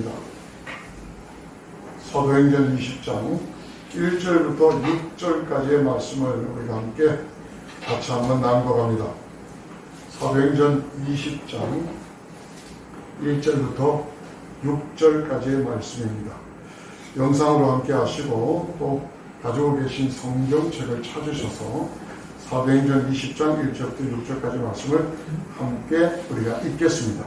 하겠습니다. 사도행전 20장 1절부터 6절까지의 말씀을 우리가 함께 같이 한번 나누어갑니다. 사도행전 20장 1절부터 6절까지의 말씀입니다. 영상으로 함께 하시고 또 가지고 계신 성경책을 찾으셔서 사도행전 20장 1절부터 6절까지 말씀을 함께 우리가 읽겠습니다.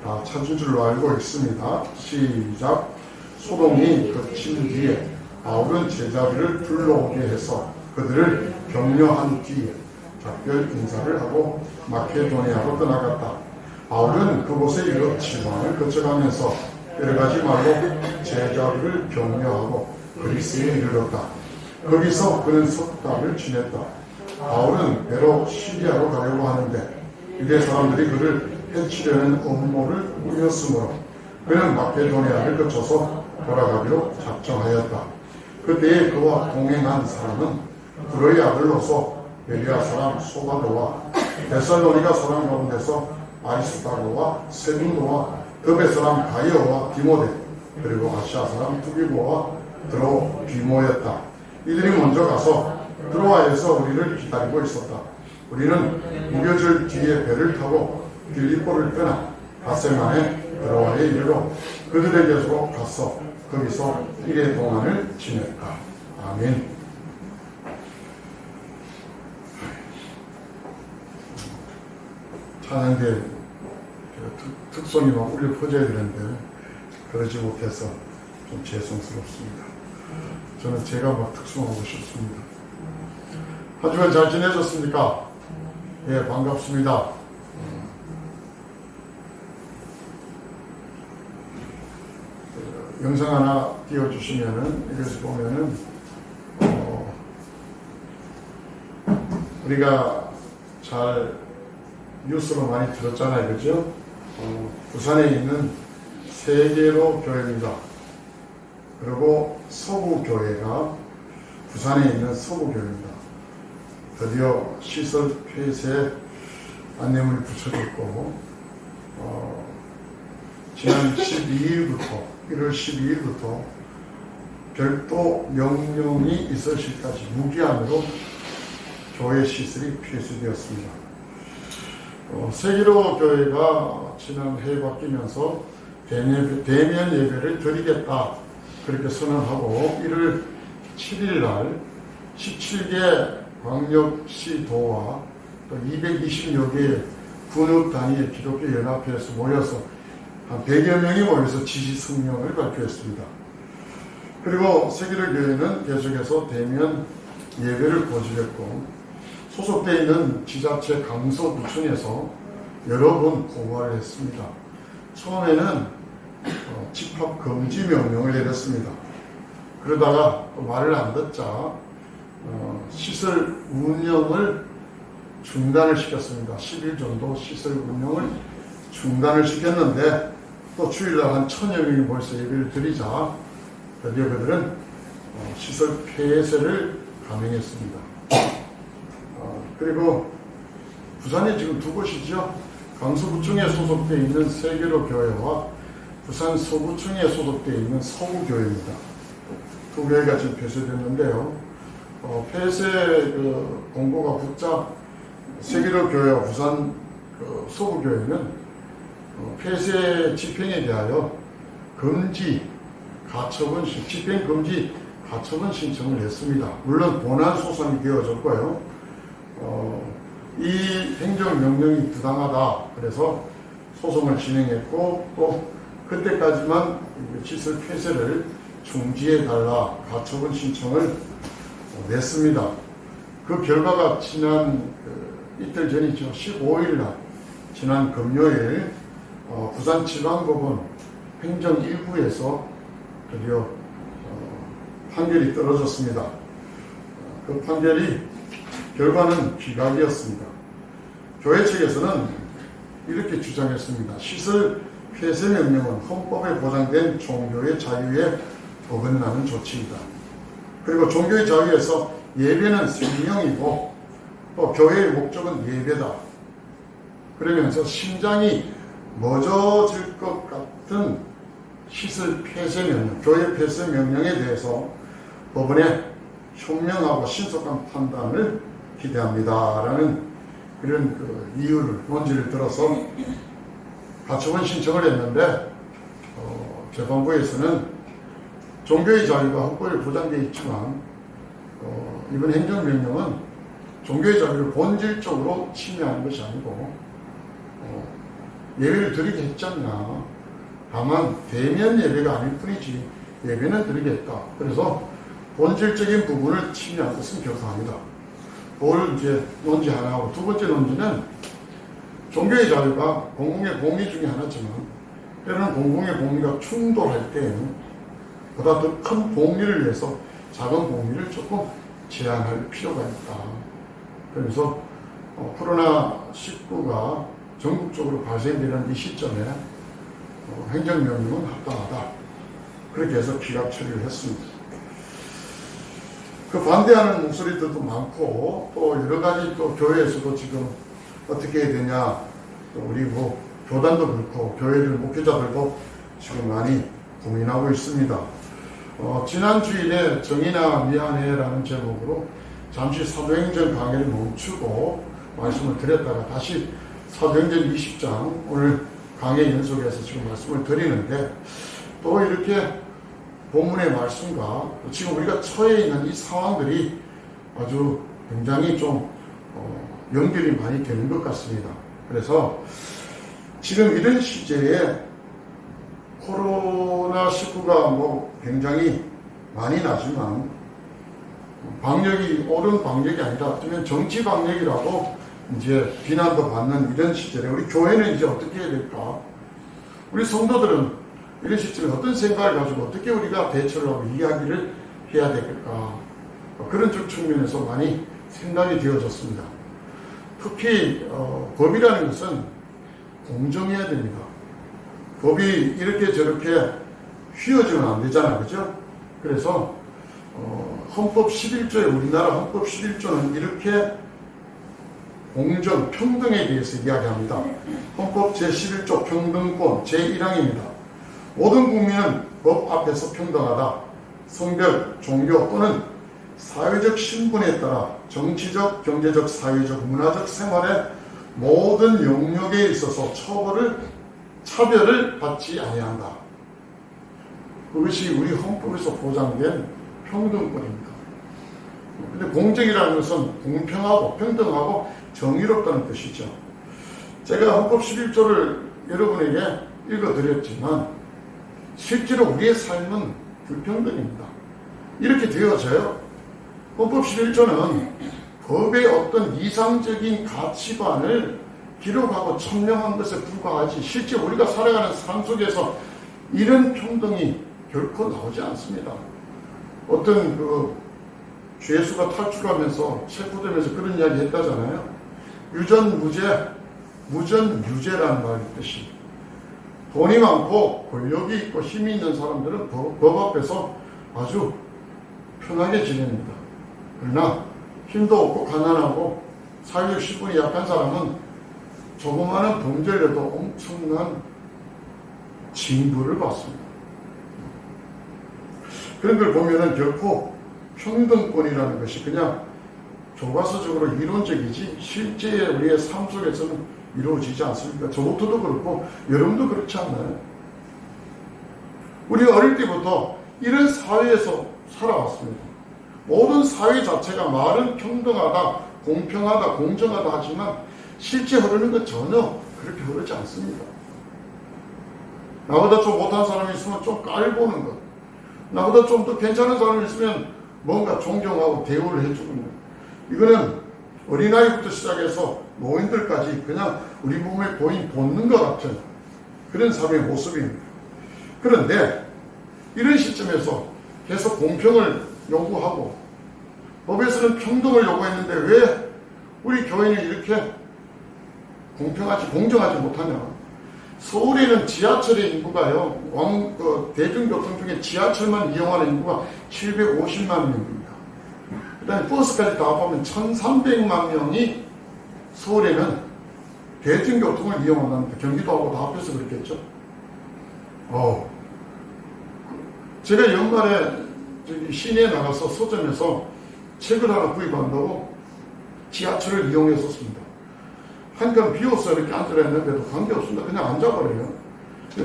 다 찾은 줄로 알고 있습니다. 시작. 소동이 거친 뒤에 바울은 제자들을 불러오게 해서 그들을 격려한 뒤에 작별 인사를 하고 마케도니아로 떠나갔다. 바울은 그곳에 여러 지방을 거쳐가면서 여러 가지 말로 제자들을 격려하고 그리스에 이르렀다. 거기서 그는 석 달을 지냈다. 바울은 배로 시리아로 가려고 하는데 유대 사람들이 그를 해치려는 음모를 꾸몄으므로 그는 마케도니아를 거쳐서 돌아가기로 작정하였다. 그때에 그와 동행한 사람은 브로의 아들로서 베리아 사람 소바도와 데살로니가 사람 가운데서 아리스타고와 세군도와 더베 사람 가이오와 디모데 그리고 아시아 사람 두기고와 드로비모였다. 이들이 먼저 가서 드로아에서 우리를 기다리고 있었다. 우리는 무교절 뒤에 배를 타고 빌립보를 떠나 닷새 만에 드로아에 이르러 그들에게로 갔어 거기서 1일 동안을 지냈다. 아멘. 찬양대 특성이 막 울려 퍼져야 되는데 그러지 못해서 좀 죄송스럽습니다. 저는 제가 막 특송하고 싶습니다. 한 주간 잘 지내셨습니까? 예, 반갑습니다. 영상 하나 띄워주시면은 이것을 보면은 우리가 잘 뉴스로 많이 들었잖아요, 그죠? 부산에 있는 세계로 교회입니다. 그리고 서구교회가 부산에 있는 서구교회입니다. 드디어 시설 폐쇄 안내문이 붙여졌고 지난 12일부터 1월 12일부터 별도 명령이 있을 시까지 무기한으로 교회 시설이 폐쇄되었습니다. 세계로 교회가 지난 해에 바뀌면서 대면 예배를 드리겠다 그렇게 선언하고 1월 7일 날 17개 광역시도와 또 220여 개의 군읍 단위의 기독교 연합회에서 모여서 한 100여 명이 모여서 지시 성명을 발표했습니다. 그리고 세계로 교회는 계속해서 대면 예배를 고집했고 소속되어 있는 지자체 강서구청에서 여러 번 고발을 했습니다. 처음에는 집합 금지 명령을 내렸습니다. 그러다가 또 말을 안 듣자 시설 운영을 중단을 시켰습니다. 10일 정도 시설 운영을 중단을 시켰는데 또 주일날 한 1000여 명이 벌써 예배를 드리자 드디어 그들은 시설 폐쇄를 감행했습니다. 그리고 부산에 지금 두 곳이죠. 강서구청에 소속되어 있는 세계로 교회와 부산 서구청에 소속되어 있는 서구교회입니다. 두 교회가 지금 폐쇄됐는데요. 폐쇄 공고가 붙자 세계로 교회와 부산 서구교회는 폐쇄 집행에 대하여 집행 금지 가처분 신청을 했습니다. 물론 본안 소송이 되어졌고요. 이 행정명령이 부당하다 그래서 소송을 진행했고 또 그때까지만 시설 폐쇄를 중지해달라 가처분 신청을 냈습니다. 그 결과가 지난 이틀 전이죠. 15일 날 지난 금요일 부산지방법원 행정 1부에서 드디어 판결이 떨어졌습니다. 그 판결이 결과는 기각이었습니다. 교회 측에서는 이렇게 주장했습니다. 시설 폐쇄 명령은 헌법에 보장된 종교의 자유에 어긋나는 조치이다. 그리고 종교의 자유에서 예배는 생명이고 또 교회의 목적은 예배다. 그러면서 심장이 멎어질 것 같은 시설 폐쇄 명령, 교회 폐쇄 명령에 대해서 법원에 현명하고 신속한 판단을 기대합니다라는 그런 이유를 논지를 들어서 가처분 신청을 했는데 재판부에서는 종교의 자유가 헌법에 보장되어 있지만 이번 행정명령은 종교의 자유를 본질적으로 침해하는 것이 아니고 예배를 드리게 했지 않냐. 다만 대면 예배가 아닐 뿐이지 예배는 드리겠다. 그래서 본질적인 부분을 침해한 것은 결정합니다. 그걸 이제 논지 하나 하고, 두 번째 논지는 종교의 자유가 공공의 공의 중에 하나지만 때로는 공공의 공의가 충돌할 때에는 보다 더 큰 공의를 위해서 작은 공의를 조금 제한할 필요가 있다. 그래서 코로나19가 전국적으로 발생되는 이 시점에 행정명령은 합당하다. 그렇게 해서 기각 처리를 했습니다. 그 반대하는 목소리들도 많고 또 여러 가지 또 교회에서도 지금 어떻게 해야 되냐, 또 우리 교단도 그렇고 교회들 목회자들도 지금 많이 고민하고 있습니다. 지난 주일에 정의나 미안해라는 제목으로 잠시 사도행전 강의를 멈추고 말씀을 드렸다가 다시 사도행전 20장 오늘 강의 연속해서 지금 말씀을 드리는데, 또 이렇게 본문의 말씀과 지금 우리가 처해 있는 이 상황들이 아주 굉장히 좀 연결이 많이 되는 것 같습니다. 그래서 지금 이런 시제에 코로나19가 굉장히 많이 나지만 방역이 옳은 방역이 아니라 어쩌면 정치 방역이라고 이제 비난도 받는 이런 시절에 우리 교회는 이제 어떻게 해야 될까? 우리 성도들은 이런 시점에 어떤 생각을 가지고 어떻게 우리가 대처를 하고 이야기를 해야 될까? 그런 쪽 측면에서 많이 생각이 되어졌습니다. 특히 법이라는 것은 공정해야 됩니다. 법이 이렇게 저렇게 휘어지면 안 되잖아요. 그죠? 그래서 헌법 11조에, 우리나라 헌법 11조는 이렇게 공정, 평등에 대해서 이야기합니다. 헌법 제11조 평등권 제1항입니다. 모든 국민은 법 앞에서 평등하다. 성별, 종교 또는 사회적 신분에 따라 정치적, 경제적, 사회적, 문화적 생활의 모든 영역에 있어서 차별을 받지 아니한다. 그것이 우리 헌법에서 보장된 평등권입니다. 근데 공정이라는 것은 공평하고 평등하고 정의롭다는 뜻이죠. 제가 헌법 11조를 여러분에게 읽어드렸지만 실제로 우리의 삶은 불평등입니다. 이렇게 되어져요. 헌법 11조는 법의 어떤 이상적인 가치관을 기록하고 천명한 것에 불과하지 실제 우리가 살아가는 삶 속에서 이런 평등이 결코 나오지 않습니다. 어떤 죄수가 탈출하면서 체포되면서 그런 이야기 했다잖아요. 유전무죄, 무전유죄라는 말의 뜻이, 돈이 많고 권력이 있고 힘이 있는 사람들은 법 앞에서 아주 편하게 지냅니다. 그러나 힘도 없고 가난하고 사회적 신분이 약한 사람은 조그마한 범죄를 해도 엄청난 징벌을 받습니다. 그런 걸 보면은 결코 평등권이라는 것이 그냥 교과서적으로 이론적이지 실제 우리의 삶 속에서는 이루어지지 않습니까? 저부터도 그렇고 여러분도 그렇지 않나요? 우리가 어릴 때부터 이런 사회에서 살아왔습니다. 모든 사회 자체가 말은 평등하다, 공평하다, 공정하다 하지만 실제 흐르는 건 전혀 그렇게 흐르지 않습니다. 나보다 좀 못한 사람이 있으면 좀 깔보는 것, 나보다 좀 더 괜찮은 사람이 있으면 뭔가 존경하고 대우를 해주는 것, 이거는 어린아이부터 시작해서 노인들까지 그냥 우리 몸에 보인 본능과 같은 그런 삶의 모습입니다. 그런데 이런 시점에서 계속 공평을 요구하고 법에서는 평등을 요구했는데 왜 우리 교회는 이렇게 공정하지 못하냐? 서울에는 지하철의 인구가요, 대중교통 중에 지하철만 이용하는 인구가 750만 명입니다. 그 다음에 버스까지 다 합하면 1300만 명이 서울에는 대중교통을 이용한다는데 경기도하고 다 합해서 그렇겠죠. 제가 연말에 저기 시내에 나가서 서점에서 책을 하나 구입한다고 지하철을 이용했었습니다. 한강 비워서 이렇게 앉으라 했는데도 관계없습니다. 그냥 앉아버려요.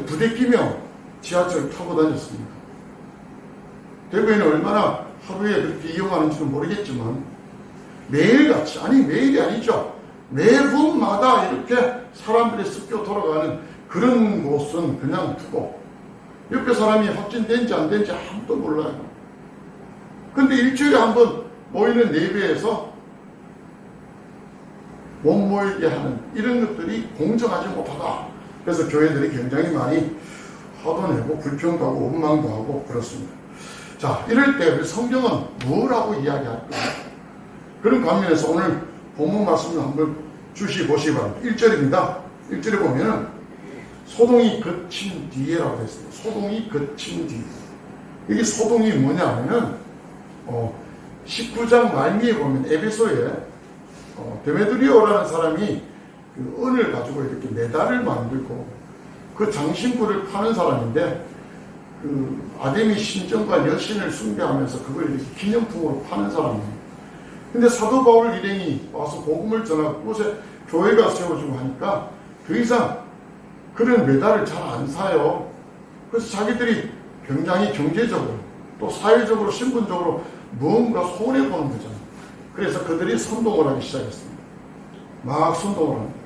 부대끼며 지하철을 타고 다녔습니다. 대구에는 얼마나 하루에 그렇게 이용하는지는 모르겠지만 매일같이, 아니 매일이 아니죠. 매분마다 이렇게 사람들이 습겨 돌아가는 그런 곳은 그냥 두고 옆에 사람이 확진된지 안 된지 아무도 몰라요. 근데 일주일에 한 번 모이는 예배에서 못 모이게 하는 이런 것들이 공정하지 못하다. 그래서 교회들이 굉장히 많이 화도 내고 불평도 하고 원망도 하고 그렇습니다. 자, 이럴 때 우리 성경은 뭐라고 이야기할까? 그런 관면에서 오늘 본문 말씀을 한번 보시기 바랍니다. 1절입니다. 1절에 보면은 소동이 그친 뒤에라고 되어 있습니다. 소동이 그친 뒤. 이게 소동이 뭐냐 하면은 19장 말미에 보면 에베소에 데메드리오라는 사람이 그 은을 가지고 이렇게 메달을 만들고 그 장신구를 파는 사람인데 그 아데미 신전과 여신을 숭배하면서 그걸 이렇게 기념품으로 파는 사람이에요. 근데 사도 바울 일행이 와서 복음을 전하고 그곳에 교회가 세워지고 하니까 더 이상 그런 메달을 잘 안 사요. 그래서 자기들이 굉장히 경제적으로 또 사회적으로 신분적으로 무언가 손해보는 거잖아요. 그래서 그들이 선동을 하기 시작했습니다. 막 선동을 합니다.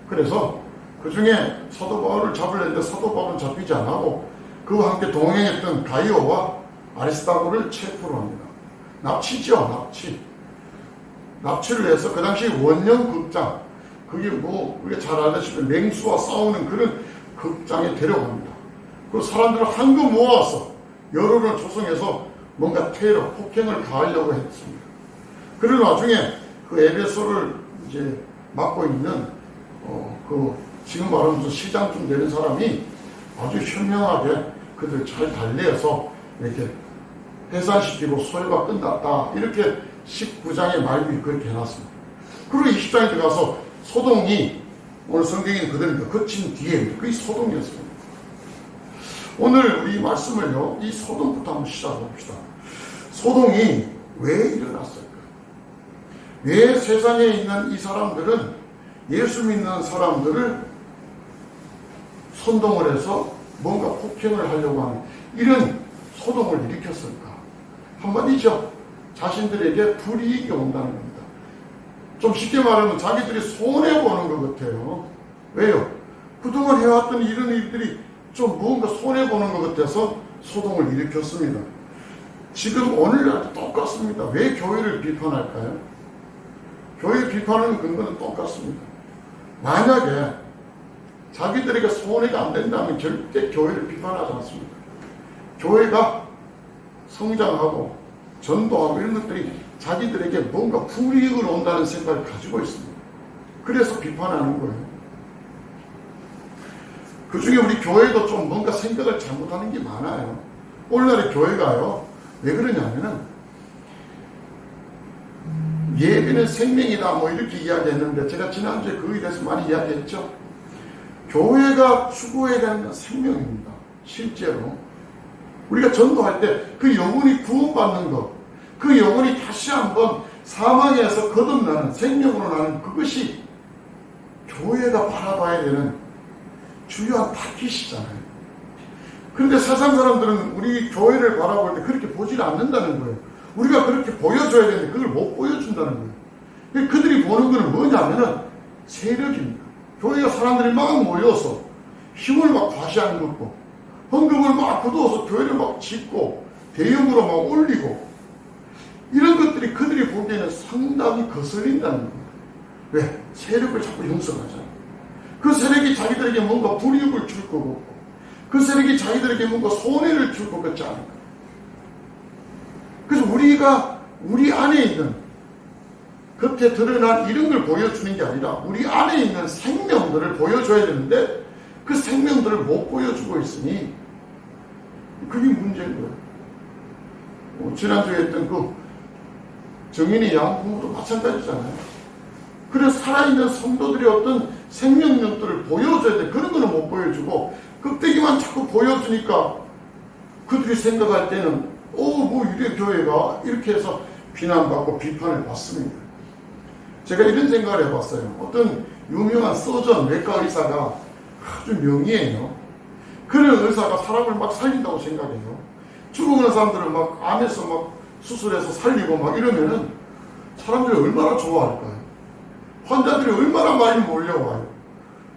그래서 그 중에 사도 바울을 잡으려는데 사도 바울은 잡히지 않고 그와 함께 동행했던 가이오와 아리스타고를 체포를 합니다. 납치죠, 납치. 납치를 해서 그 당시 원형 극장, 그게 뭐 우리가 잘 아시다시피 맹수와 싸우는 그런 극장에 데려갑니다. 그 사람들을 한껏 모아서 여론을 조성해서 뭔가 테러, 폭행을 가하려고 했습니다. 그런 와중에 그 에베소를 이제 맡고 있는 그 지금 말하면서 시장쯤 되는 사람이 아주 현명하게 그들 잘 달래서 이렇게 해산시키고 소요가 끝났다. 이렇게 19장의 말씀이 그렇게 해놨습니다. 그리고 20장에 들어가서 소동이 오늘 성경에는 그대로 거친 뒤에 그게 소동이었습니다. 오늘 우리 말씀을요, 이 소동부터 한번 시작해봅시다. 소동이 왜 일어났을까? 왜 세상에 있는 이 사람들은 예수 믿는 사람들을 선동을 해서 뭔가 폭행을 하려고 하는 이런 소동을 일으켰을까? 한마디죠. 자신들에게 불이익이 온다는 겁니다. 좀 쉽게 말하면 자기들이 손해보는 것 같아요. 왜요? 그동안 해왔던 이런 일들이 좀 무언가 손해보는 것 같아서 소동을 일으켰습니다. 지금 오늘날도 똑같습니다. 왜 교회를 비판할까요? 교회 비판하는 근거는 똑같습니다. 만약에 자기들에게 손해가 안 된다면 절대 교회를 비판하지 않습니다. 교회가 성장하고 전도하고 이런 것들이 자기들에게 뭔가 불이익을 온다는 생각을 가지고 있습니다. 그래서 비판하는 거예요. 그 중에 우리 교회도 좀 뭔가 생각을 잘못하는 게 많아요. 오늘날의 교회가요, 왜 그러냐면은 예배는 생명이다 뭐 이렇게 이야기했는데 제가 지난주에 그거에 대해서 많이 이야기했죠. 교회가 추구해야 되는 건 생명입니다. 실제로 우리가 전도할 때 그 영혼이 구원받는 것, 그 영혼이 다시 한번 사망에서 거듭나는 생명으로 나는 그것이 교회가 바라봐야 되는 중요한 타깃이잖아요. 그런데 세상 사람들은 우리 교회를 바라볼 때 그렇게 보지를 않는다는 거예요. 우리가 그렇게 보여줘야 되는데 그걸 못 보여준다는 거예요. 그들이 보는 거는 뭐냐면은 세력입니다. 교회가 사람들이 막 모여서 힘을 막 과시하는 것고 헌금을 막 거두어서 교회를 막 짓고 대형으로 막 올리고 이런 것들이 그들이 보기에는 상당히 거슬린다는 겁니다. 왜? 세력을 자꾸 형성하잖아요. 그 세력이 자기들에게 뭔가 불이익을 줄 것 같고 그 세력이 자기들에게 뭔가 손해를 줄 것 같지 않을까. 그래서 우리가 우리 안에 있는 겉에 드러난 이런 걸 보여주는 게 아니라 우리 안에 있는 생명들을 보여줘야 되는데 그 생명들을 못 보여주고 있으니 그게 문제인 거예요. 지난주에 했던 그 정인의 양품도 마찬가지잖아요. 그래서 살아있는 성도들이 어떤 생명력들을 보여줘야 돼. 그런 거는 못 보여주고 껍데기만 자꾸 보여주니까 그들이 생각할 때는 뭐 이래 교회가 이렇게 해서 비난받고 비판을 받습니다. 제가 이런 생각을 해봤어요. 어떤 유명한 서전 외과 의사가 아주 명의예요. 그런 의사가 사람을 막 살린다고 생각해요. 죽어가는 사람들을 막 암에서 막 수술해서 살리고 막 이러면은 사람들이 얼마나 좋아할까요? 환자들이 얼마나 많이 몰려와요.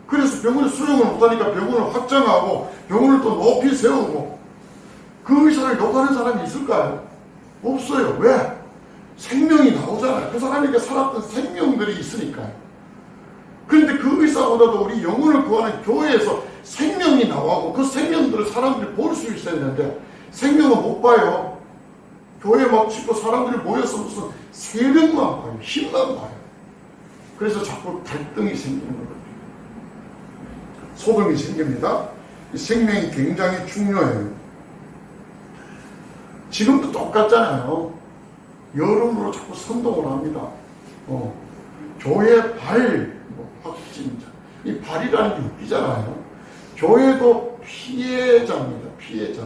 그래서 병원에 수용을 못하니까 병원을 확장하고 병원을 또 높이 세우고 그 의사를 욕하는 사람이 있을까요? 없어요. 왜? 생명이 나오잖아요. 그 사람에게 살았던 생명들이 있으니까요. 그런데 그 의사보다도 우리 영혼을 구하는 교회에서 생명이 나오고 그 생명들을 사람들이 볼 수 있어야 되는데 생명은 못 봐요. 교회 막 짓고 사람들이 모여서 무슨 세력만 봐요. 힘만 봐요. 그래서 자꾸 갈등이 생기는 거거든요. 소동이 생깁니다. 이 생명이 굉장히 중요해요. 지금도 똑같잖아요. 여론으로 자꾸 선동을 합니다. 교회 발, 확진자. 이 발이라는 게 웃기잖아요. 교회도 피해자입니다. 피해자.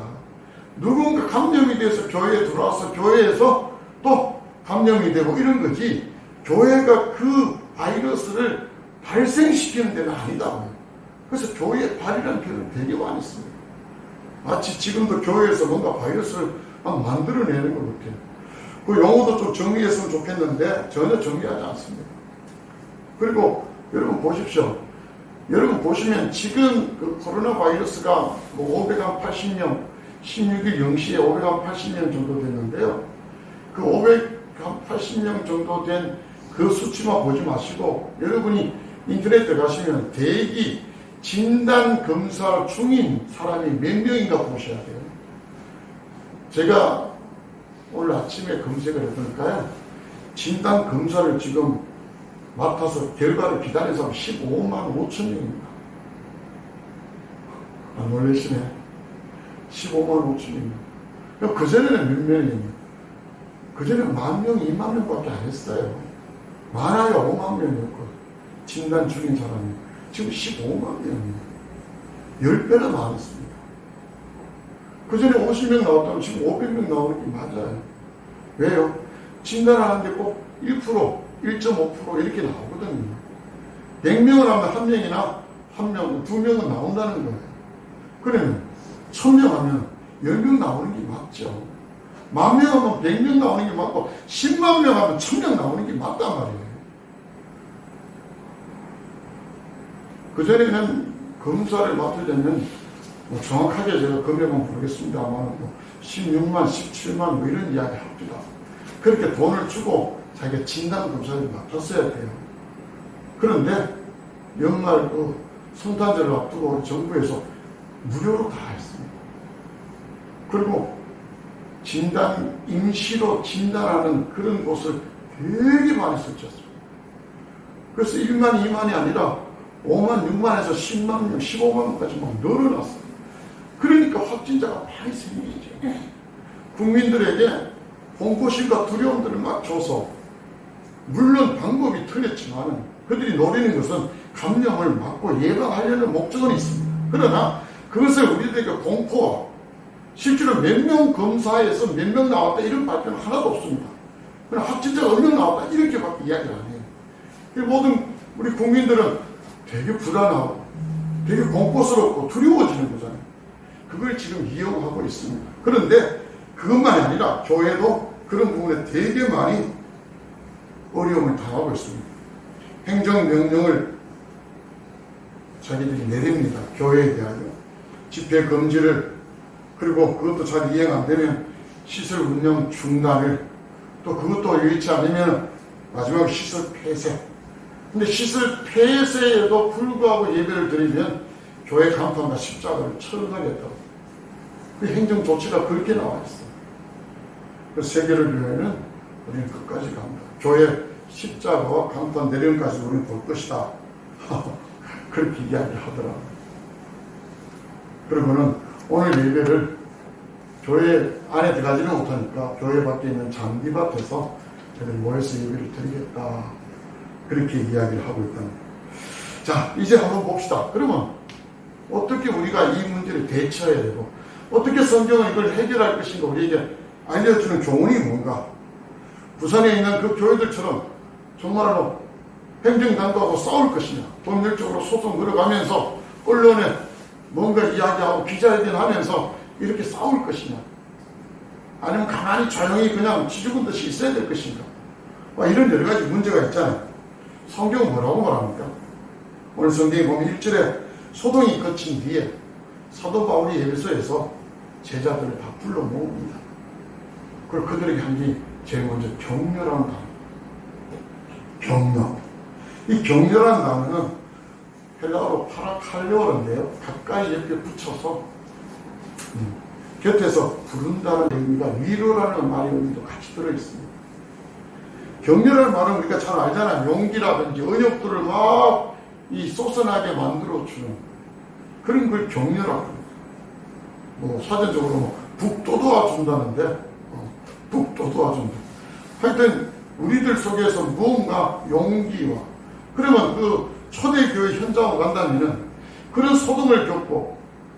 누군가 감염이 돼서 교회에 들어와서 교회에서 또 감염이 되고 이런 거지, 교회가 그 바이러스를 발생시키는 데는 아니다고요. 그래서 교회의 발이라는 표현을 되게 많이 씁니다. 마치 지금도 교회에서 뭔가 바이러스를 막 만들어내는 것 같아요. 그 용어도 좀 정리했으면 좋겠는데 전혀 정리하지 않습니다. 그리고 여러분 보십시오. 여러분 보시면 지금 그 코로나 바이러스가 580명, 16일 0시에 580명 정도 됐는데요. 그 580명 정도 된 그 수치만 보지 마시고 여러분이 인터넷 들어가시면 대기 진단 검사 중인 사람이 몇 명인가 보셔야 돼요. 제가 오늘 아침에 검색을 해보니까요, 진단 검사를 지금 맡아서 결과를 기다린 사람 15만 5천 명입니다. 안 놀라시네. 15만 5천 명. 그전에는 몇 명이에요? 그전에는 10,000명, 20,000명밖에 안 했어요. 많아요. 5만 명이었고 진단 중인 사람이 지금 15만 명이에요. 10배나 많았습니다. 그전에 50명 나왔다면 지금 500명 나오는 게 맞아요. 왜요? 진단하는데 꼭 1%, 1.5% 이렇게 나오거든요. 100명을 하면 1명이나 1명, 2명은 나온다는 거예요. 그러면 1000명 하면 10명 나오는 게 맞죠. 10,000명 하면 100명 나오는 게 맞고 10만 명 하면 1000명 나오는 게 맞단 말이에요. 그전에는 검사를 맡으려면 정확하게 제가 금액은 모르겠습니다만 16만, 17만 뭐 이런 이야기 합니다. 그렇게 돈을 주고 자기가 진단 검사를 맡았어야 돼요. 그런데 연말 그 성탄절을 앞두고 정부에서 무료로 다 했습니다. 그리고 임시로 진단하는 그런 곳을 되게 많이 설치했습니다. 그래서 1만, 2만이 아니라 5만, 6만에서 10만 명, 15만 명까지 막 늘어났어요. 그러니까 확진자가 많이 생기죠. 국민들에게 공포심과 두려움들을 막 줘서, 물론 방법이 틀렸지만 그들이 노리는 것은 감염을 막고 예방하려는 목적은 있습니다. 그러나 그것을 우리들에게 공포와 실제로 몇 명 검사에서 몇 명 나왔다 이런 발표는 하나도 없습니다. 그냥 확진자가 몇 명 나왔다 이렇게밖에 이야기를 안 해요. 모든 우리 국민들은 되게 불안하고 되게 공포스럽고 두려워지는 거잖아요. 그걸 지금 이용하고 있습니다. 그런데 그것만이 아니라 교회도 그런 부분에 되게 많이 어려움을 당하고 있습니다. 행정명령을 자기들이 내립니다. 교회에 대하여. 집회 금지를, 그리고 그것도 잘 이행 안 되면 시설 운영 중단을, 또 그것도 여의치 않으면 마지막으로 시설 폐쇄. 근데 시설 폐쇄에도 불구하고 예배를 드리면 교회 간판과 십자가를 처형하겠다고. 그 행정 조치가 그렇게 나와 있어요. 그 세계를 위하여는 우리는 끝까지 갑니다. 교회 십자가와 간판 내림까지 우리는 볼 것이다. 그렇게 이야기를 하더라고요. 그러고는 오늘 예배를 교회 안에 들어가지는 못하니까 교회 밖에 있는 잔디밭에서 저희들이 모여서 예배를 드리겠다. 그렇게 이야기를 하고 있답니다. 자, 이제 한번 봅시다. 그러면 어떻게 우리가 이 문제를 대처해야 되고 어떻게 성경은 이걸 해결할 것인가 우리에게 알려주는 교훈이 뭔가. 부산에 있는 그 교회들처럼 정말로 행정당국하고 싸울 것이냐, 법률적으로 소송 걸어가면서 언론에 뭔가 이야기하고 기자회견 하면서 이렇게 싸울 것이냐, 아니면 가만히 조용히 그냥 지죽은 듯이 있어야 될 것인가. 이런 여러 가지 문제가 있잖아요. 성경은 뭐라고 말합니까? 오늘 성경에 보면 1절에 소동이 거친 뒤에 사도 바울이 에베소에서 제자들을 다 불러 모읍니다. 그리고 그들에게 한 게 제일 먼저 격려라는 단어. 격려. 이 격려라는 단어는 헬라어로 파라칼레오인데요. 가까이 옆에 붙여서 곁에서 부른다는 의미가 위로라는 말의 의미도 같이 들어있습니다. 격려라는 말은 우리가 잘 알잖아요. 용기라든지 언역들을 막 이 솟아나게 만들어주는 그런 걸 격려라고 합니다. 뭐 사전적으로 북 돋아준다는데 북 돋아준다. 하여튼 우리들 속에서 무언가 용기와, 그러면 그 초대교회 현장으로 간다면은 그런 소동을 겪고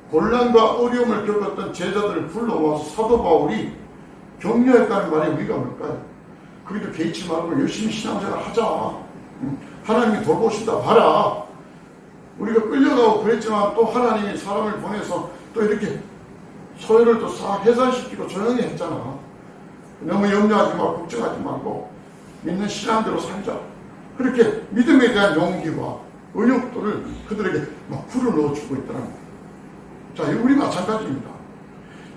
곤란과 어려움을 겪었던 제자들을 불러와서 사도 바울이 격려했다는 말의 의미가 뭘까요? 그래도 개의치 말고 열심히 신앙생활 하자. 하나님이 돌보신다 봐라. 우리가 끌려가고 그랬지만 또 하나님이 사람을 보내서 또 이렇게 소요를 또 싹 해산시키고 조용히 했잖아. 너무 염려하지 말고 걱정하지 말고 믿는 신앙대로 살자. 그렇게 믿음에 대한 용기와 의욕들을 그들에게 막 불어넣어주고 있더라는 거예요. 자, 우리 마찬가지입니다.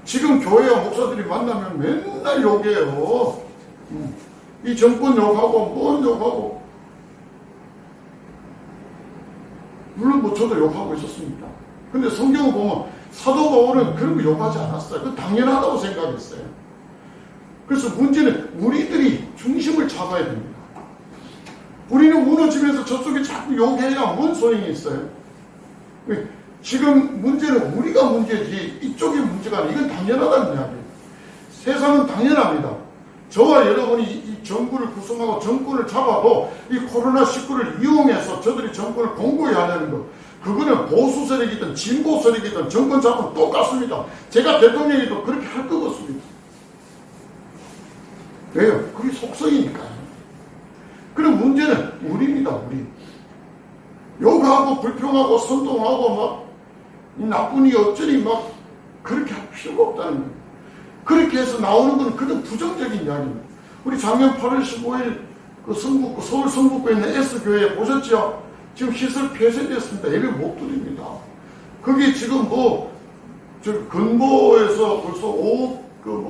지금 교회와 목사들이 만나면 맨날 욕해요. 이 정권 욕하고 뭔 욕하고. 물론 뭐 저도 욕하고 있었습니다. 근데 성경을 보면 사도 바울은 그런 거 욕하지 않았어요. 그건 당연하다고 생각했어요. 그래서 문제는 우리들이 중심을 잡아야 됩니다. 우리는 무너지면서 저쪽에 자꾸 욕해야 뭔 소용이 있어요. 지금 문제는 우리가 문제지 이쪽이 문제가 아니에요. 이건 당연하다는 이야기예요. 세상은 당연합니다. 저와 여러분이 이 정부를 구성하고 정권을 잡아도 이 코로나19를 이용해서 저들이 정권을 공고히 하려는 것, 그거는 보수 세력이든 진보 세력이든 정권 잡으면 똑같습니다. 제가 대통령이도 그렇게 할 것 같습니다. 왜요? 그게 속성이니까요. 그럼 문제는 우리입니다. 우리. 욕하고 불평하고 선동하고 막 나쁜이 어쩌니 막 그렇게 할 필요가 없다는 거예요. 그렇게 해서 나오는 건 그런 부정적인 이야기입니다. 우리 작년 8월 15일 그 성북구, 서울 성북구에 있는 S교회 보셨죠? 지금 시설 폐쇄됐습니다. 예배 못 드립니다. 거기 지금 저 근보에서 벌써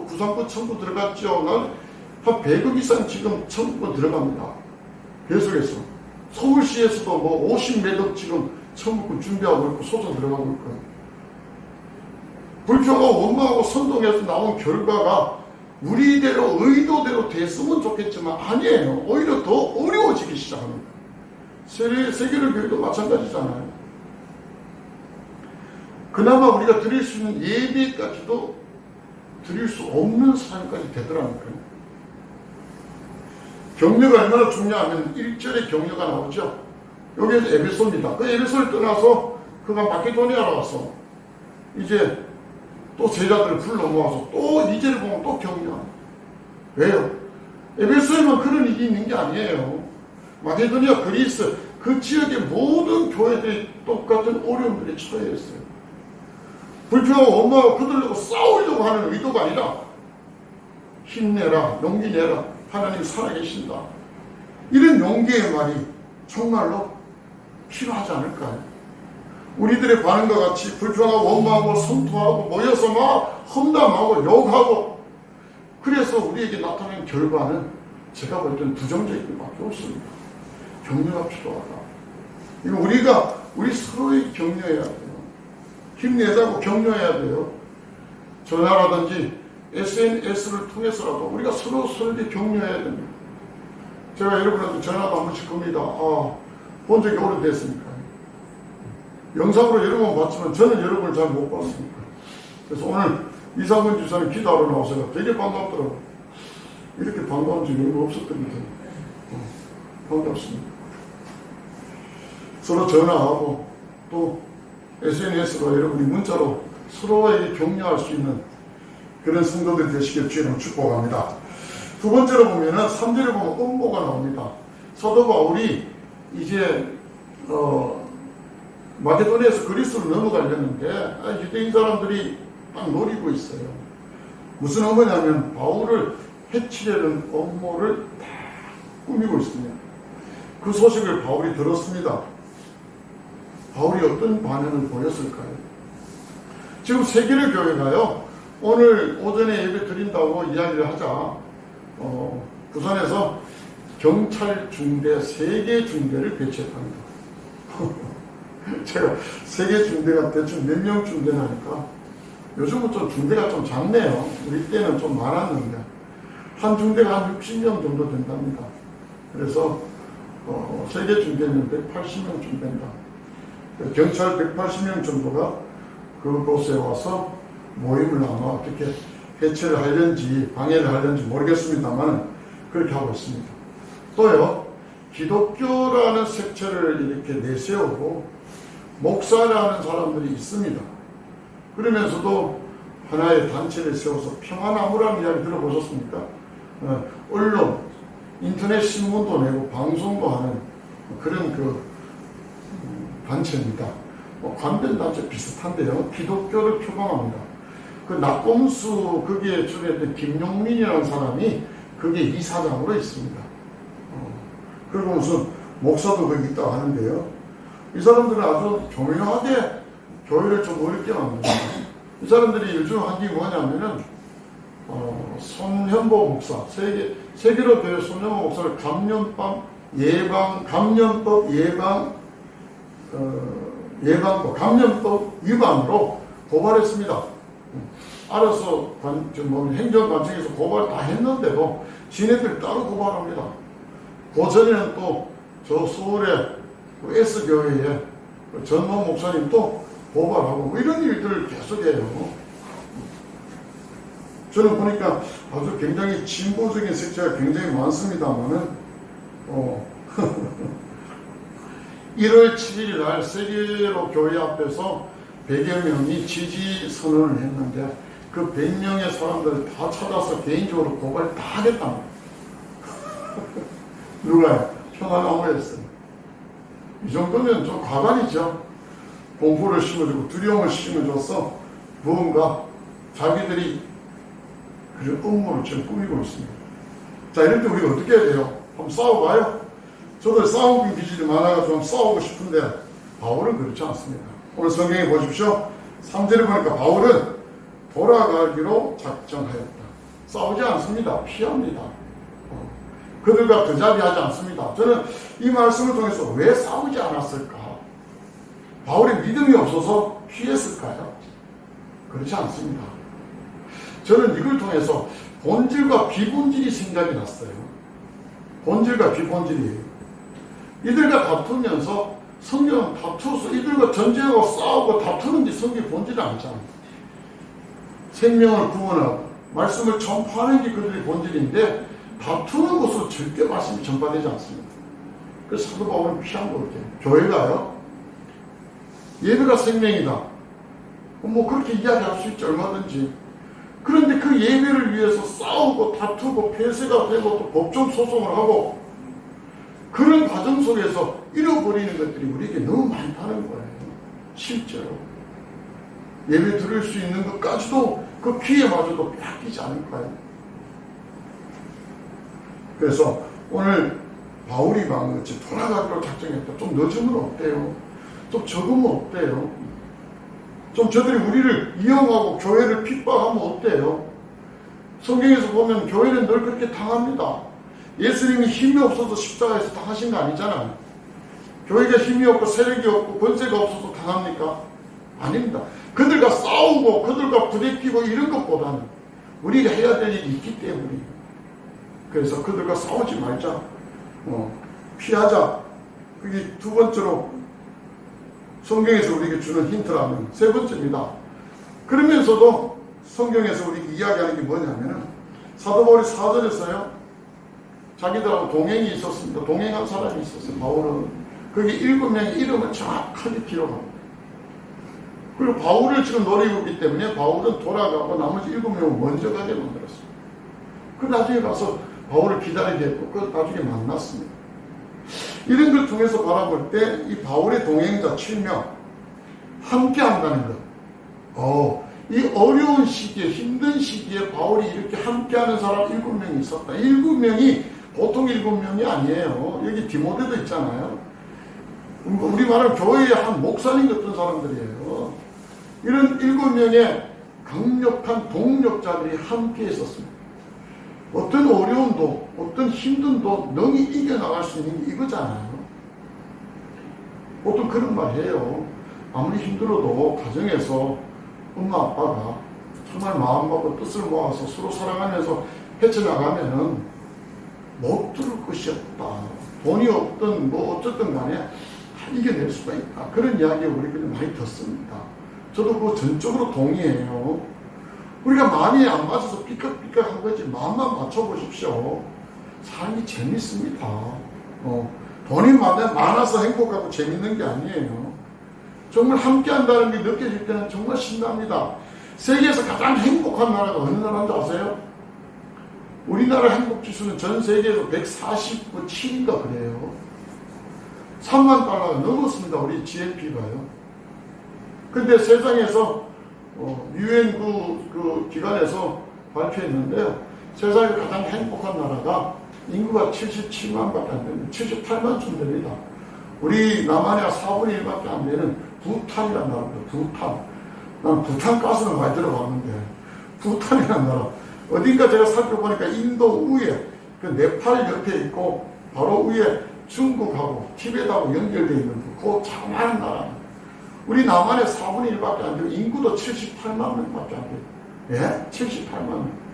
구상권 청구 들어갔죠. 한 100억 이상 지금 청구권 들어갑니다. 계속해서. 서울시에서도 50매덕 지금 청구권 준비하고 있고 소송 들어가고 있고. 불교가 원망하고 선동해서 나온 결과가 우리대로 의도대로 됐으면 좋겠지만 아니에요. 오히려 더 어려워지기 시작합니다. 세계를 교회도 마찬가지잖아요. 그나마 우리가 드릴 수 있는 예배까지도 드릴 수 없는 사람까지 되더라고요. 격려가 얼마나 중요하면 1절에 격려가 나오죠. 여기에서 에베소입니다. 그 에베소를 떠나서 그가 마케도니아로 와서 이제 또 제자들을 불러 모아서 또 2절을 보면 또 격려합니다. 왜요? 에베소에만 그런 일이 있는 게 아니에요. 마케도니아, 그리스 그 지역의 모든 교회들이 똑같은 어려움들에 처해 있어요. 불평하고 원망하고 그들하고 싸우려고 하는 의도가 아니라 힘내라, 용기 내라, 하나님 살아계신다. 이런 용기의 말이 정말로 필요하지 않을까요? 우리들의 반응과 같이 불평하고 원망하고 성토하고 모여서 막 험담하고 욕하고, 그래서 우리에게 나타나는 결과는 제가 볼 때는 부정적인 것밖에 없습니다. 격려가 필요하다. 이거 우리 서로의 격려해야 돼요. 힘내자고 격려해야 돼요. 전화라든지 SNS를 통해서라도 우리가 서로에게 격려해야 됩니다. 제가 여러분한테 전화도 한 번씩 겁니다. 본 적이 오래됐으니까. 영상으로 여러 번 봤지만 저는 여러분을 잘 못 봤습니다. 그래서 오늘 이상근 지사님 기도하러 나와서 되게 반갑더라고요. 이렇게 반가운 적이 없었던 것 같아요. 반갑습니다. 서로 전화하고 또 SNS로 여러분이 문자로 서로에게 격려할 수 있는 그런 성도들이 되시길 주님으로 축복합니다. 두 번째로 보면은 3절에 보면 음모가 나옵니다. 사도 바울이 이제 마게도니아에서 그리스도로 넘어가려는데 유대인 사람들이 딱 노리고 있어요. 무슨 음모냐면 바울을 해치려는 음모를 다 꾸미고 있습니다. 그 소식을 바울이 들었습니다. 바울이 어떤 반응을 보였을까요? 지금 세계를 교회가요, 오늘 오전에 예배 드린다고 이야기를 하자, 부산에서 경찰 중대, 세계 중대를 배치했답니다. 제가 세계 중대가 대충 몇 명 중대나 하니까 요즘은 좀 중대가 좀 작네요. 우리 때는 좀 많았는데 한 중대가 한 60명 정도 된답니다. 그래서 세계 중대는 180명쯤 된다. 경찰 180명 정도가 그곳에 와서 모임을 아마 어떻게 해체를 하려는지 방해를 하려는지 모르겠습니다만 그렇게 하고 있습니다. 또요, 기독교라는 색채를 이렇게 내세우고 목사라는 사람들이 있습니다. 그러면서도 하나의 단체를 세워서 평화나무라는 이야기 들어보셨습니까? 언론, 인터넷 신문도 내고 방송도 하는 그런 단체입니다. 관변 단체 비슷한데요. 기독교를 표방합니다. 그 낙검수 거기에 출연했던 김용민이라는 사람이 그게 이사장으로 있습니다. 그리고 무슨 목사도 거기 있다고 하는데요. 이 사람들은 아주 교묘하게 교회를 좀 어렵게 만듭니다. 이 사람들이 요즘 한 게 뭐냐면은 손현보 목사, 세계로 교회 손현보 목사를 감염법 위반으로 고발했습니다. 알아서 행정관청에서 고발 다 했는데도 지네들 따로 고발합니다. 그 전에는 또 저 서울의 S교회의 전모 목사님 또 고발하고 뭐 이런 일들을 계속해요. 저는 보니까 아주 굉장히 진보적인 색채가 굉장히 많습니다만은 1월 7일 날 세계로 교회 앞에서 100여 명이 지지 선언을 했는데 그 100명의 사람들을 다 찾아서 개인적으로 고발 다 하겠답니다. 누가요? 평화나무였어요. 이 정도면 좀 과반이죠. 공포를 심어주고 두려움을 심어줘서 무언가 자기들이 그런 음모를 지금 꾸미고 있습니다. 자, 이럴 때 우리가 어떻게 해야 돼요? 한번 싸워봐요. 저도 싸우는 기질이 많아가지고 좀 싸우고 싶은데 바울은 그렇지 않습니다. 오늘 성경에 보십시오. 3절에 보니까 바울은 돌아가기로 작정하였다. 싸우지 않습니다. 피합니다. 그들과 더자비하지 않습니다. 저는 이 말씀을 통해서 왜 싸우지 않았을까? 바울이 믿음이 없어서 피했을까요? 그렇지 않습니다. 저는 이걸 통해서 본질과 비본질이 생각이 났어요. 본질과 비본질이에요. 이들과 다투면서 성경은 다투어서 이들과 전쟁하고 싸우고 다투는지 성경의 본질이 아니잖아요. 생명을 구원하고 말씀을 전파하는 게 그들의 본질인데 다투는 것으로 절대 말씀이 전파되지 않습니다. 그래서 사도 바울은 피한 거 같아요. 교회가요, 예배가 생명이다. 뭐 그렇게 이야기할 수 있지, 얼마든지. 그런데 그 예배를 위해서 싸우고 다투고 폐쇄가 되고 또 법정 소송을 하고 그런 과정 속에서 잃어버리는 것들이 우리에게 너무 많다는 거예요. 실제로. 예배 드릴 수 있는 것까지도 그 기회마저도 빼앗기지 않을 거예요. 그래서 오늘 바울이 방금같이 돌아가기로 작정했다. 좀 늦으면 어때요? 좀 적으면 어때요? 좀 저들이 우리를 이용하고 교회를 핍박하면 어때요? 성경에서 보면 교회는 늘 그렇게 당합니다. 예수님이 힘이 없어서 십자가에서 당하신 거 아니잖아요. 교회가 힘이 없고 세력이 없고 권세가 없어서 당합니까? 아닙니다. 그들과 싸우고 그들과 부대끼고 이런 것보다는 우리가 해야 될 일이 있기 때문이에요. 그래서 그들과 싸우지 말자. 피하자. 그게 두 번째로 성경에서 우리에게 주는 힌트라면 세 번째입니다. 그러면서도 성경에서 우리에게 이야기하는 게 뭐냐면은 사도 바울이 4절에서요. 자기들하고 동행이 있었습니다. 동행한 사람이 있었어요. 바울은. 거기 7명의 이름을 정확하게 기록합니다. 그리고 바울을 지금 노리고 있기 때문에 바울은 돌아가고 나머지 7명을 먼저 가게 만들었어요. 그 나중에 가서 바울을 기다리게 했고 그 나중에 만났습니다. 이런 걸 통해서 바라볼 때 이 바울의 동행자 7명 함께 한다는 것. 이 어려운 시기에 힘든 시기에 바울이 이렇게 함께하는 사람 7명이 있었다. 7명이 보통 7명이 아니에요. 여기 디모데도 있잖아요. 우리 말하는 교회의 한 목사님 같은 사람들이에요. 이런 7명의 강력한 동력자들이 함께 있었습니다. 어떤 어려움도 어떤 힘듦도 능히 이겨나갈 수 있는 게 이거잖아요. 보통 그런 말 해요. 아무리 힘들어도 가정에서 엄마 아빠가 정말 마음먹고 뜻을 모아서 서로 사랑하면서 헤쳐나가면은 못 들을 것이 없다. 돈이 없든 뭐 어쨌든 간에 다 이겨낼 수가 있다. 그런 이야기 우리가 많이 듣습니다. 저도 그거 전적으로 동의해요. 우리가 많이 안 맞아서 삐걱삐걱한 거지 마음만 맞춰보십시오. 삶이 재밌습니다. 돈이 많아서 행복하고 재밌는 게 아니에요. 정말 함께 한다는 게 느껴질 때는 정말 신납니다. 세계에서 가장 행복한 나라가 어느 나라인지 아세요? 우리나라 행복지수는 전 세계에서 149.7인가 그래요. 3만 달러가 넘었습니다. 우리 GNP가요. 근데 세상에서 UN 그 기관에서 발표했는데요. 세상에 가장 행복한 나라가 인구가 77만밖에 안 됩니다. 78만쯤 됩니다. 우리 남한의 4분의 1밖에 안 되는 부탄이라는 나라입니다. 부탄. 난 부탄 가스는 많이 들어봤는데 부탄이라는 나라. 어딘가 제가 살펴보니까 인도 위에 그 네팔 옆에 있고 바로 위에 중국하고 티벳하고 연결되어 있는 그 자그마한 나라입니다. 우리 남한의 4분의 1밖에 안 되고 인구도 78만 명밖에 안 돼요. 예? 78만 명.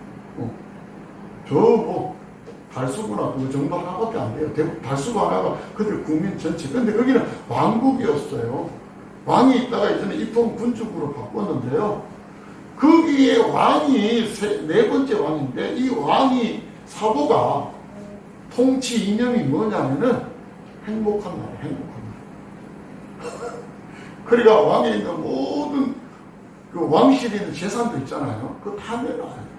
달수구나 그 정도 하나밖에 안 돼요. 대부분 달수구 하나가 그들 국민 전체. 근데 거기는 왕국이었어요. 왕이 있다가 이제는 입헌 군주국으로 바꿨는데요. 거기에 왕이 네 번째 왕인데 이 왕이 사보가 통치 이념이 뭐냐면은 행복한 나라, 행복한 나라. 그러니까 왕에 있는 모든 그 왕실에 있는 재산도 있잖아요. 그거 다 내놔요.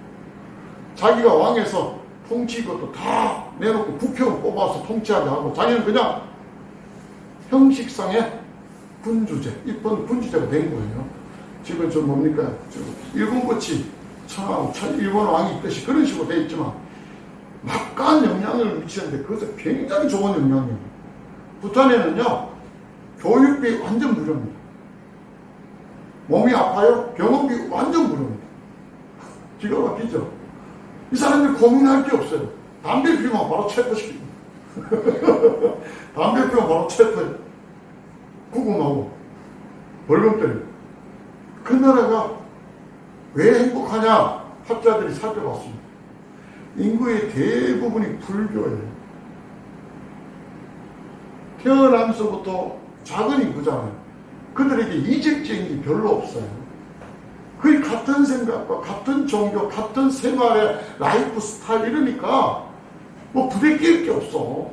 자기가 왕에서 통치 것도 다 내놓고 국회의원 뽑아서 통치하게 하고 자기는 그냥 형식상의 군주제, 입헌 군주제가 된 거예요. 지금 저 뭡니까? 일본같이 일본 왕이 있듯이 그런 식으로 돼 있지만 막강한 영향을 미치는데 그것은 굉장히 좋은 영향이에요. 부탄에는요 교육비 완전 무료입니다. 몸이 아파요? 병원비 완전 무료입니다. 기가 막히죠? 이 사람들이 고민할 게 없어요. 담배 피우면 바로 체포시킵니다. 담배 피우면 바로 체포해요. 구금하고 벌금 때리고. 그 나라가 왜 행복하냐? 학자들이 살펴봤습니다. 인구의 대부분이 불교예요. 태어나면서부터 작은 인구잖아요. 그들에게 이직적인 게 별로 없어요. 거의 같은 생각과 같은 종교, 같은 생활의 라이프 스타일 이러니까 뭐 부대낄 게 없어.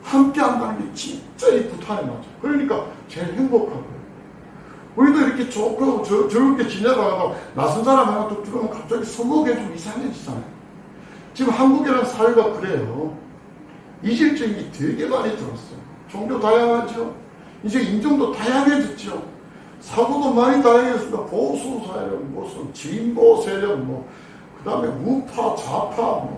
함께 한다는 게 진짜 이 부탄에 맞아. 그러니까 제일 행복한 거예요. 우리도 이렇게 좋고 즐겁게 지내다가 낯선 사람 하나 또 들어오면 갑자기 서먹해 좀 이상해지잖아요. 지금 한국이라는 사회가 그래요. 이질적인 게 되게 많이 들었어요. 종교 다양하죠. 이제 인종도 다양해졌죠. 사고도 많이 다양해졌습니다. 보수 세력, 무슨 진보 세력, 그 다음에 우파, 좌파,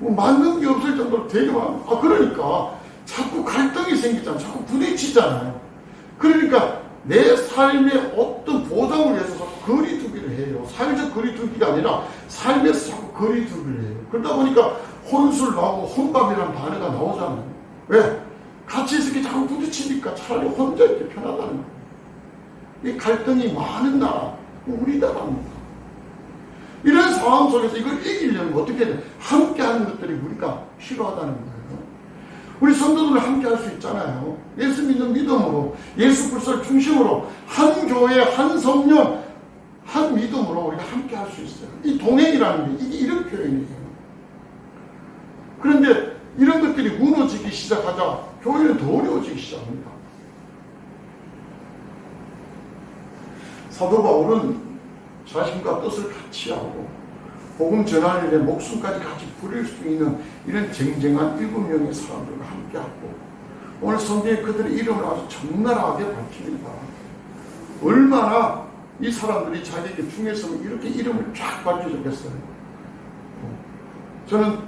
맞는 게 없을 정도로 되게 많아요. 그러니까 자꾸 갈등이 생기잖아요. 자꾸 부딪히잖아요. 그러니까 내 삶의 어떤 보장을 위해서 자꾸 거리두기를 해요. 사회적 거리두기가 아니라 삶에서 자꾸 거리두기를 해요. 그러다 보니까 혼술 나오고 혼밥이라는 단어가 나오잖아요. 왜? 같이 있을 게 자꾸 부딪히니까 차라리 혼자 있기 편하다는 거예요. 이 갈등이 많은 나라, 우리 나라입니다. 이런 상황 속에서 이걸 이기려면 어떻게 해야 돼? 함께 하는 것들이 우리가 필요하다는 거예요. 우리 성도들을 함께 할 수 있잖아요. 예수 믿는 믿음으로, 예수 그리스도를 중심으로 한 교회, 한 성령, 한 믿음으로 우리가 함께 할 수 있어요. 이 동행이라는 게 이게 이런 표현이에요. 그런데 이런 것들이 무너지기 시작하자 교회는 더 어려워지기 시작합니다. 사도 바울은 자신과 뜻을 같이 하고 복음 전하는 일에 목숨까지 같이 부릴 수 있는 이런 쟁쟁한 7명의 사람들과 함께하고 오늘 성경에 그들의 이름을 아주 적나라하게 밝힙니다. 얼마나 이 사람들이 자기에게 중요했으면 이렇게 이름을 쫙 밝혀줬겠어요. 저는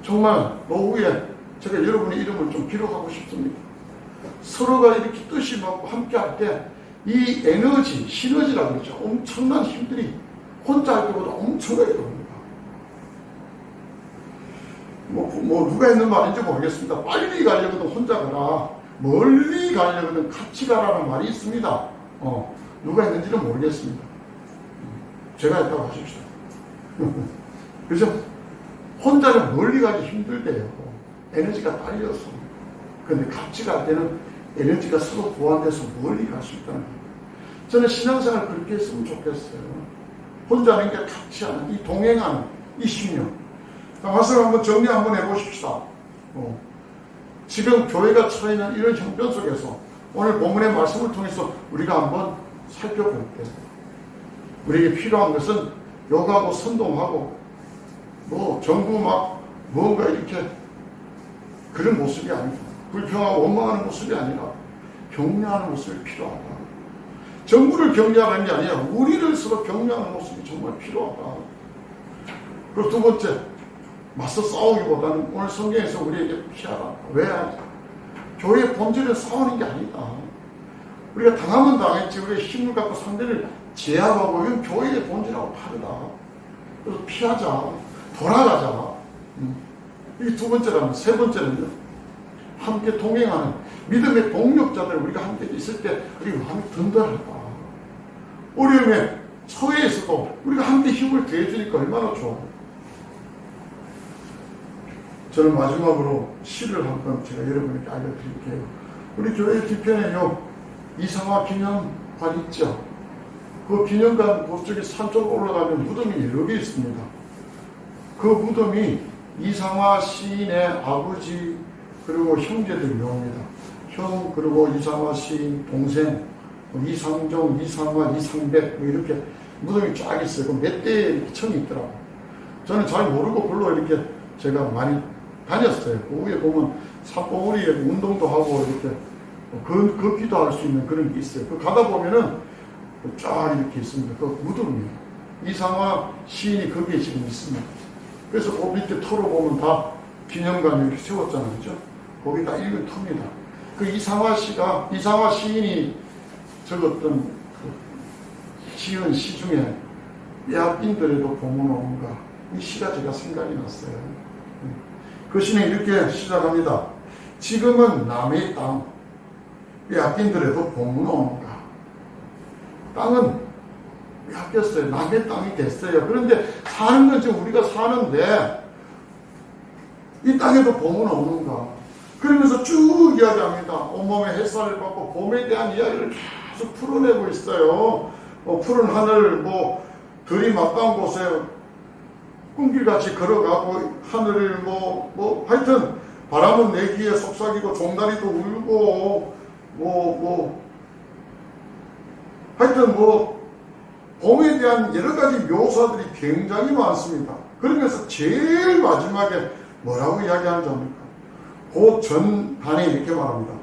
정말 노후에 제가 여러분의 이름을 좀 기록하고 싶습니다. 서로가 이렇게 뜻이 맞고 함께할 때 이 에너지, 시너지라고 그러죠. 엄청난 힘들이 혼자 할 때보다 엄청나게 됩니다. 누가 있는 말인지 모르겠습니다. 빨리 가려거든 혼자 가라. 멀리 가려거든 같이 가라는 말이 있습니다. 누가 있는지는 모르겠습니다. 제가 했다고 하십시오. 그죠? 혼자는 멀리 가기 힘들대요. 에너지가 딸려서. 그런데 같이 갈 때는 에너지가 서로 보완돼서 멀리 갈 수 있다는 거예요. 저는 신앙생활 그렇게 했으면 좋겠어요. 혼자는 게 같이 하는, 이 동행하는 이 10년. 말씀 한번 정리 한번 해보십시다. 지금 교회가 처해있는 이런 형편 속에서 오늘 본문의 말씀을 통해서 우리가 한번 살펴볼 때 우리에게 필요한 것은 욕하고 선동하고 전부 막 뭔가 이렇게 그런 모습이 아니다. 불평하고 원망하는 모습이 아니라 격려하는 모습이 필요하다. 정부를 격려하는 게 아니라 우리를 서로 격려하는 모습이 정말 필요하다. 그리고 두 번째, 맞서 싸우기보다는 오늘 성경에서 우리에게 피하라. 왜? 교회의 본질은 싸우는 게 아니다. 우리가 당하면 당했지 우리가 힘을 갖고 상대를 제압하고 이건 교회의 본질하고 다르다. 그래서 피하자. 돌아가자. 이게 두 번째라면, 세 번째는요. 함께 동행하는 믿음의 동력자들 우리가 함께 있을 때 우리가 마음이 든든하다. 어려움에 처해 있어도 우리가 함께 힘을 더해주니까 얼마나 좋아요. 저는 마지막으로 시를 한번 제가 여러분에게 알려드릴게요. 우리 교회 뒤편에요 이상화 기념관 있죠. 그 기념관 그쪽에 산 쪽으로 올라가면 무덤이 여러 개 있습니다. 그 무덤이 이상화 시인의 아버지 그리고 형제들이 옵니다. 형 그리고 이상화 시인 동생 이상종, 이상화, 이상백 이렇게 무덤이 쫙 있어요. 몇 대의 층이 있더라고요. 저는 잘 모르고 별로 이렇게 제가 많이 다녔어요. 그 위에 보면 산봉우리에 운동도 하고 이렇게 걷기도 할 수 있는 그런 게 있어요. 그 가다 보면은 쫙 이렇게 있습니다. 그 무덤이에요. 이상화 시인이 거기에 지금 있습니다. 그래서 그 밑에 털어보면 다 기념관을 이렇게 세웠잖아요. 그죠? 거기 다 읽은 터입니다. 그 이상화 시인이 적었던 그 지은 시 중에 빼앗긴들에도 봄은 오는가 이 시가 제가 생각이 났어요. 그 시는 이렇게 시작합니다. 지금은 남의 땅 빼앗긴들에도 봄은 오는가. 땅은 빼앗겼어요. 남의 땅이 됐어요. 그런데 사는 건 지금 우리가 사는데 이 땅에도 봄은 오는가. 그러면서 쭉 이야기합니다. 온몸에 햇살을 받고 봄에 대한 이야기를 계속 풀어내고 있어요. 푸른 하늘, 들이맞닿은 곳에 꿈길같이 걸어가고 하늘을 하여튼 바람은 내 귀에 속삭이고 종다리도 울고 하여튼 봄에 대한 여러 가지 묘사들이 굉장히 많습니다. 그러면서 제일 마지막에 뭐라고 이야기하는지 압니까? 그 전단에 이렇게 말합니다.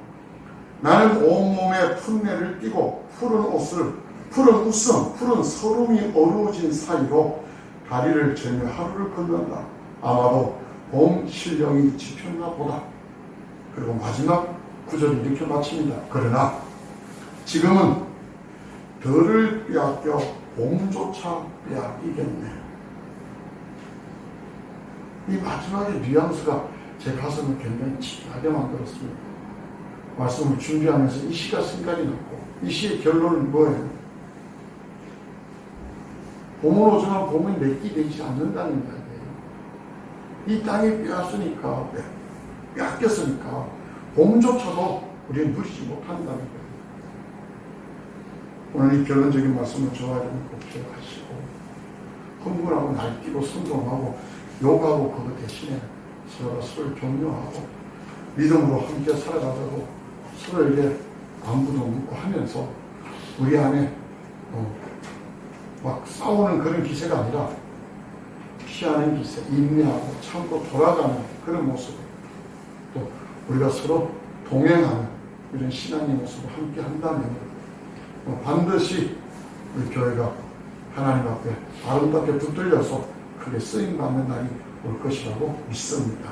나는 온몸에 풋내를 띠고 푸른 웃음, 푸른 서름이 어루어진 사이로 다리를 저며 하루를 건넌다. 아마도 봄 신령이 지폈나 보다. 그리고 마지막 구절이 이렇게 마칩니다. 그러나 지금은 덜을 빼앗겨 봄조차 빼앗기겠네. 이 마지막의 뉘앙스가 제 가슴을 굉장히 찌하게 만들었습니다. 말씀을 준비하면서 이 시가 생각이 났고 이 시의 결론은 뭐예요? 봄은 오지만 봄은 내게 되지 않는다는 이야기예요. 이 땅이 빼앗으니까 빼앗겼으니까 봄조차도 우리는 누리지 못한다는 거예요. 오늘 이 결론적인 말씀을 저와 여러분 꼭 기억하시고 흥분하고 날뛰고 선동하고 욕하고 그거 대신에 서로가 서로를 격려하고 믿음으로 함께 살아가자고 서로에게 안부도 묻고 하면서 우리 안에 막 싸우는 그런 기세가 아니라 피하는 기세, 인내하고 참고 돌아가는 그런 모습, 또 우리가 서로 동행하는 이런 신앙의 모습을 함께 한다면 반드시 우리 교회가 하나님 앞에 아름답게 붙들려서 크게 쓰임받는 날이 올 것이라고 믿습니다.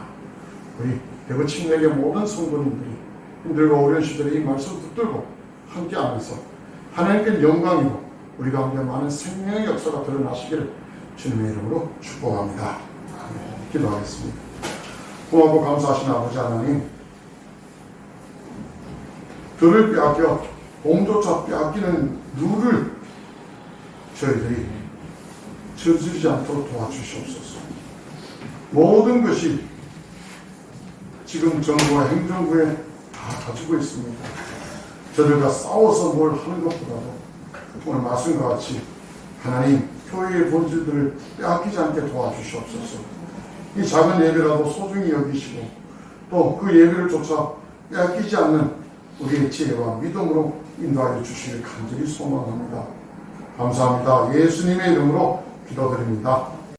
우리 대구 침례교 모든 성도님들이 힘들고 어려운 시절에 이 말씀 붙들고 함께 하면서 하나님께 영광이고 우리 가운데 많은 생명의 역사가 드러나시기를 주님의 이름으로 축복합니다. 기도하겠습니다. 고맙고 감사하신 아버지 하나님, 들을 빼앗겨 몸조차 빼앗기는 누를 저희들이 저지르지 않도록 도와주시옵소서. 모든 것이 지금 정부와 행정부에 다 가지고 있습니다. 저들과 싸워서 뭘 하는 것보다도 오늘 말씀과 같이 하나님 교회의 본질들을 빼앗기지 않게 도와주시옵소서. 이 작은 예배라도 소중히 여기시고 또 그 예배를 조차 빼앗기지 않는 우리의 지혜와 믿음으로 인도하여 주시길 간절히 소망합니다. 감사합니다. 예수님의 이름으로 기도드립니다.